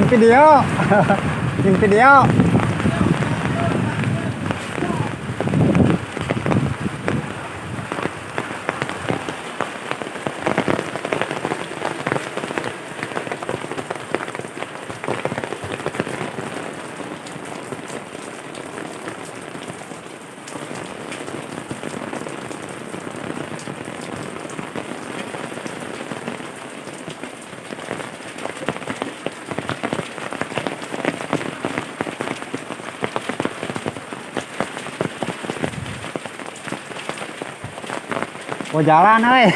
bikin video. Bikin video. Mau jalan, hei.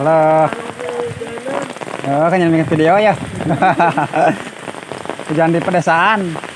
Halo. Oh, kan bikin video ya. Hujan di Pedesaan.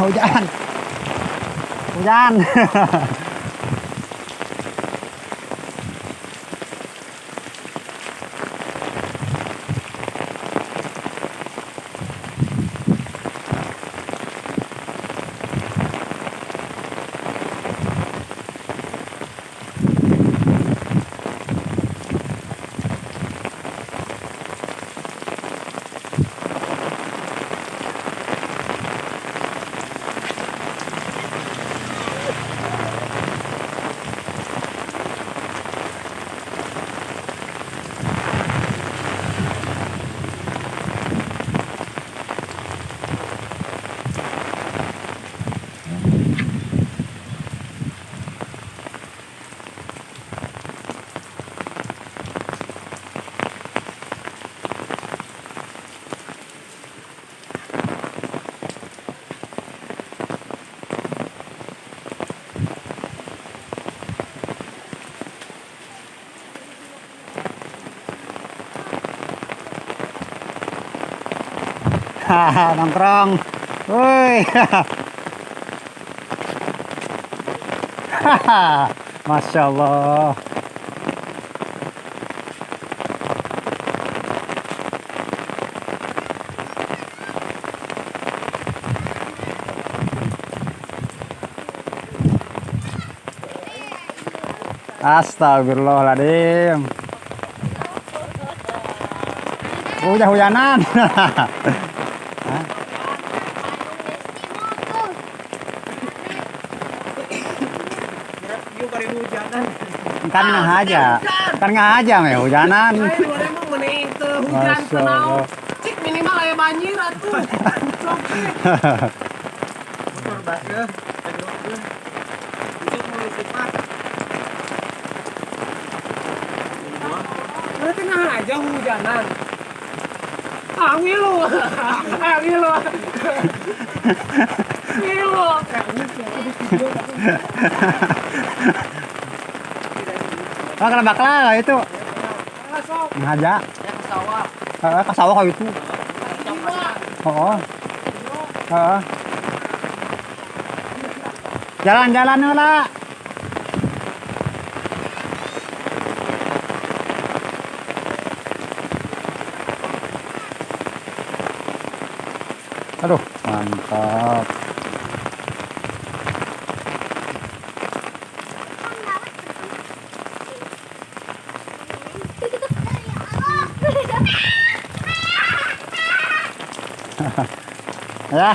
hujan. Hujan. Haha, nongkrong. Woi. Haha, Masya Allah. Astagfirullahaladzim. Udah hujanan. Kan nggak aja meh hujanan. Hujan kenal, cik minimal aya banjir atuh. Motor baseuh, tenggelam. Itu mau cepat. Tengah aja hujanan. Ngilu. Ngilu. Ngilu. Oh, kalau bakla itu ngaja. Ke sawah kau itu. Oh. Heeh. Jalan-jalan lah. Aduh, mantap. Ya.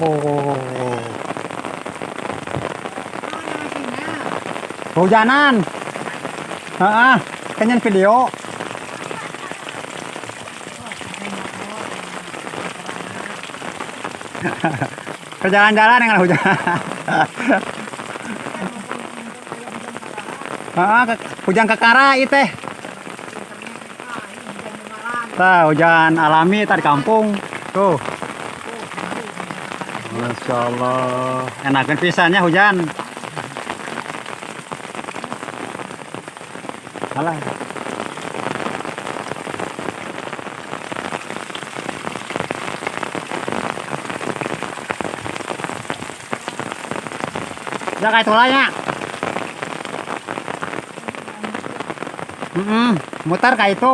Oh. Hujanan. Heeh, kenyan video. Jalan-jalan dengan hujan. Hujan kekara itu. Tah, hujan alami tadi kampung. Tuh. Masya Allah, enakan pisannya hujan. Alah. Ya kayak tulanya. Mutar kayak itu.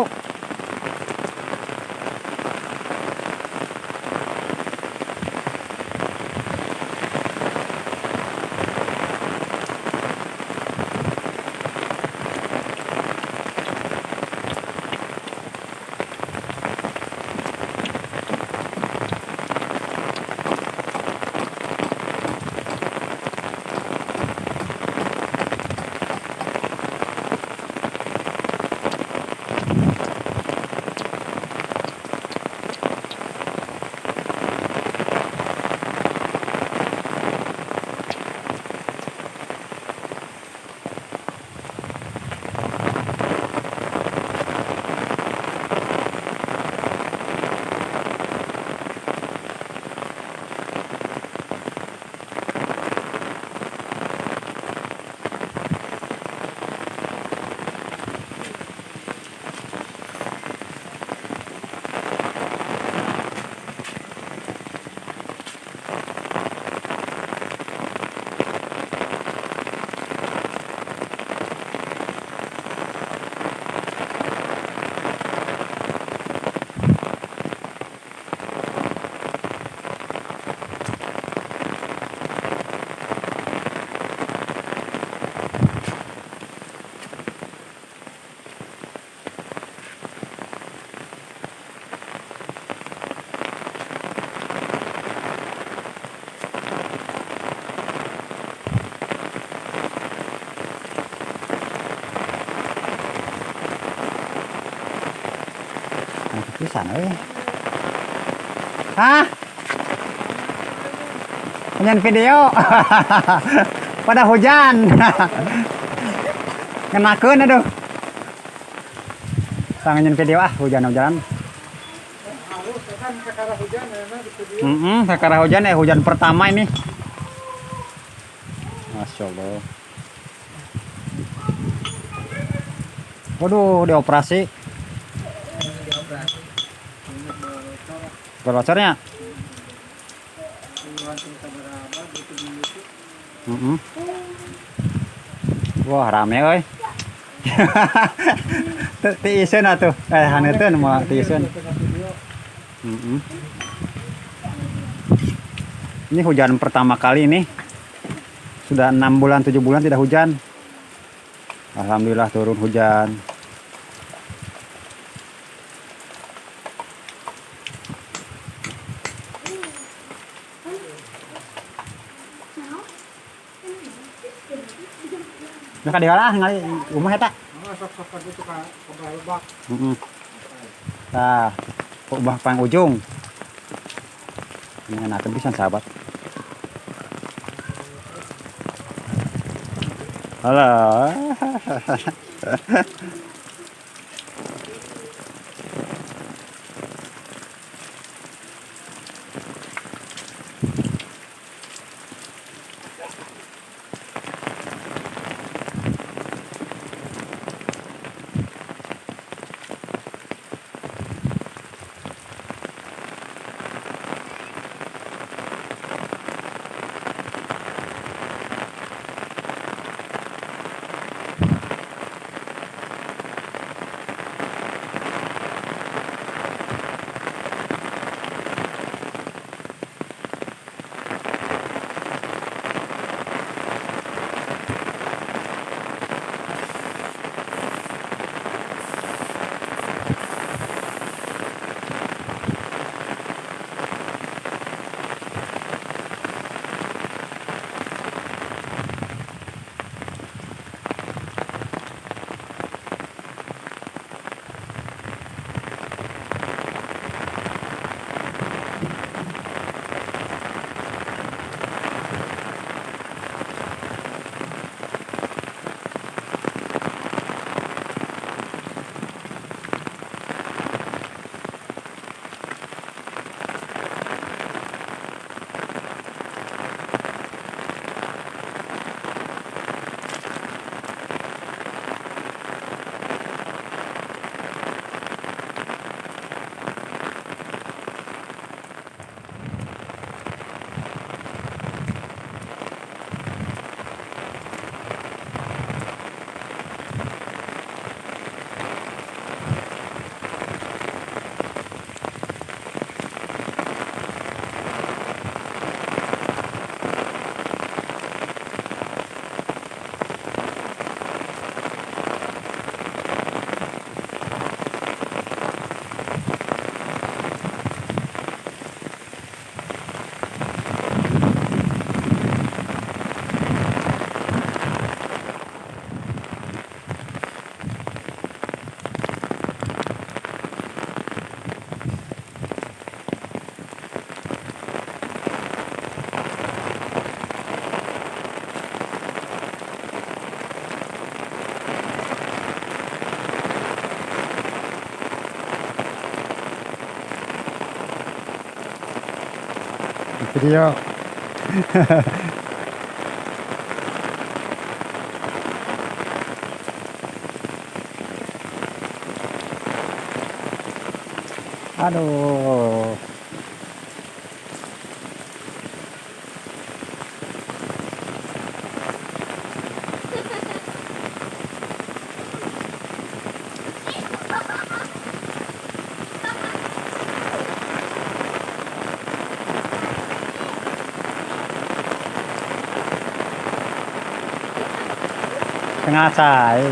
Di sana ya. Hah? Nyanyi video. Pada hujan. Ngenakeun aduh. Sanganyeun video hujan-hujan. Harus kan kakara hujan enak di video. Kakara hujan hujan pertama ini. Masya Allah. Waduh, dioperasi. Berbocornya. Wah, rame euy. Ti iseun atuh. Haneuteun moal ti iseun. Ini hujan pertama kali ini. Sudah 6 bulan 7 bulan tidak hujan. Alhamdulillah turun hujan. Nah, ka dihalah ngali umah eta. Sok-sok gitu ka lebak. Tah, ubah pang ujung. Ini enakeun pisan sahabat. Halo. Video. Aduh. Tengah cai.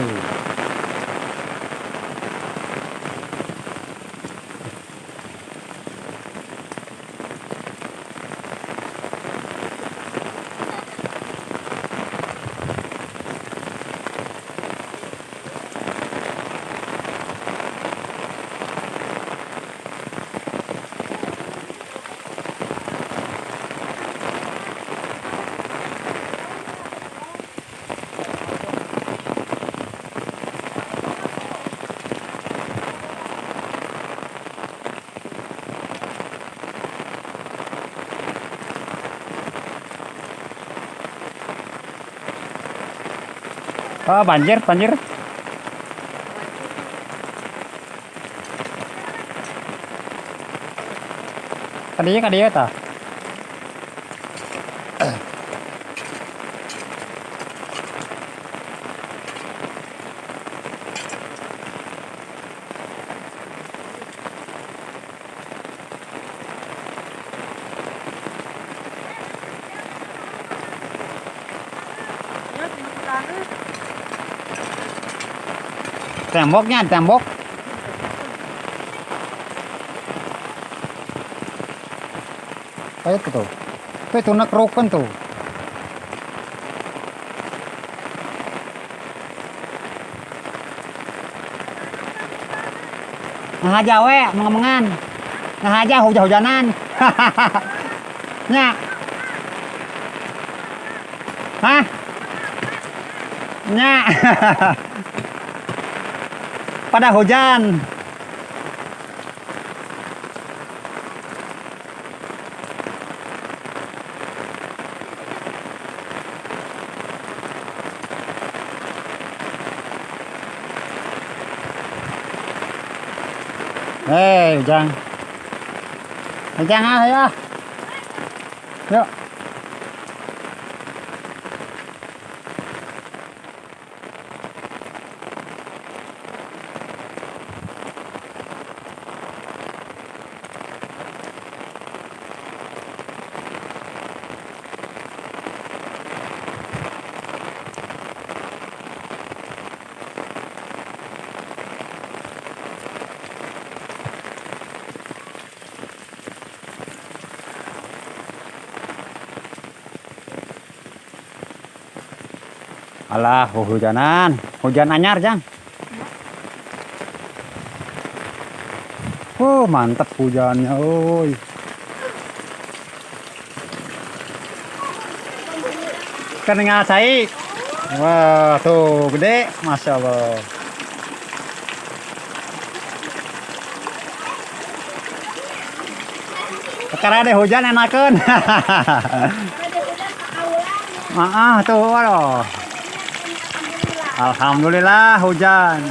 Oh, banjir, banjir. Kadieu tah. Temboknya, tembok. Kayak itu tuh. Itu nekrukan tuh. Nah aja we, mengemengan. Nah aja hujan-hujanan. Nya. Hah? Nya. Pada hujan. Hei, Hujan. Hujan ya. Yuk. Alah, hujanan. Hujan anyar, Jang. Mantap hujannya, oi. Kan ngasai. Wah, tuh gede, Masya Allah. Sekarang ada hujan enakan. Tuh, waduh. Alhamdulillah hujan.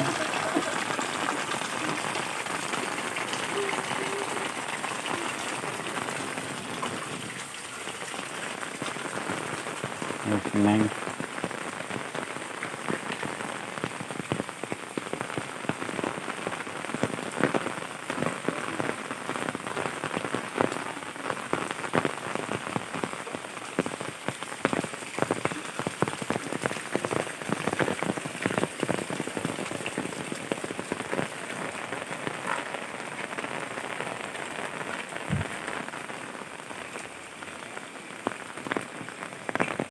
Neng.